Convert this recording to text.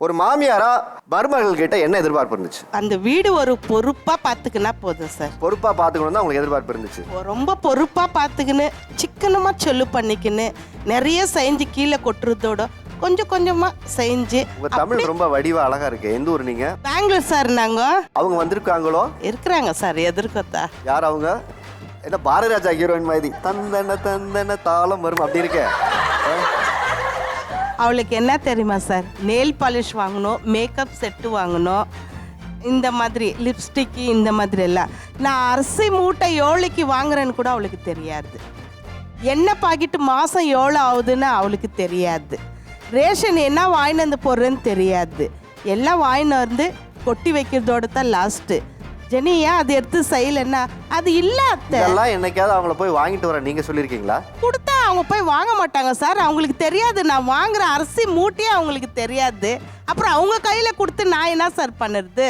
ஒரு மாமியாரா மருமகள் கிட்ட என்ன எதிர்பார்ப்பு இருந்துச்சு? அந்த வீடு ஒரு பொறுப்பா பாத்துக்கினா போதும் சார். பொறுப்பா பாத்துக்கணும் தான் உங்களுக்கு எதிர்பார்ப்பு இருந்துச்சு. ரொம்ப பொறுப்பா பாத்துக்கின்னு சிக்கனமா சொல்லு பண்ணிக்கின்னு நிறைய செஞ்சு கீழே கொட்டுறதோட கொஞ்சம் கொஞ்சமா செஞ்சு. உங்க தமிழ் ரொம்ப வடிவா அழகா இருக்கு. எந்த ஊர் நீங்க? பெங்களூர் சார். நாங்க அவங்க வந்திருக்காங்களோ? இருக்கிறாங்க சார். எதிர்க்கத்தா யார் அவங்க? என்ன பாரதிராஜா ஹீரோயின் மாதிரி தந்தன தந்தன தாளம் வரும் அப்படி இருக்க? அவளுக்கு என்ன தெரியுமா சார், நெயில் பாலிஷ் வாங்கணும், மேக்கப் செட்டு வாங்கணும், இந்த மாதிரி லிப்ஸ்டிக்கு, இந்த மாதிரி எல்லாம். நான் அரிசி மூட்டை எவ்வளோக்கு வாங்குறேன்னு கூட அவளுக்கு தெரியாது. எண்ணெய் பாக்கெட்டு மாதம் எவ்வளோ ஆகுதுன்னு அவளுக்கு தெரியாது. ரேஷன் என்ன வாங்கிட்டு வந்து போடுறேன்னு தெரியாது. எல்லாம் வாங்கிட்டு வந்து கொட்டி வைக்கிறதோட தான் லாஸ்ட்டு. ஜெனி ஏன் அது எடுத்து செய்யலைன்னா அது இல்லை அத்தை. இதெல்லாம் என்னைக்காவது அவங்கள போய் வாங்கிட்டு வர நீங்க சொல்லியிருக்கீங்களா? கொடுத்தா அவங்க போய் வாங்க மாட்டாங்க சார். அவங்களுக்கு தெரியாது நான் வாங்குற அரிசி மூட்டையே அவங்களுக்கு தெரியாது. அப்புறம் அவங்க கையில் கொடுத்து நான் என்ன சார் பண்ணுறது?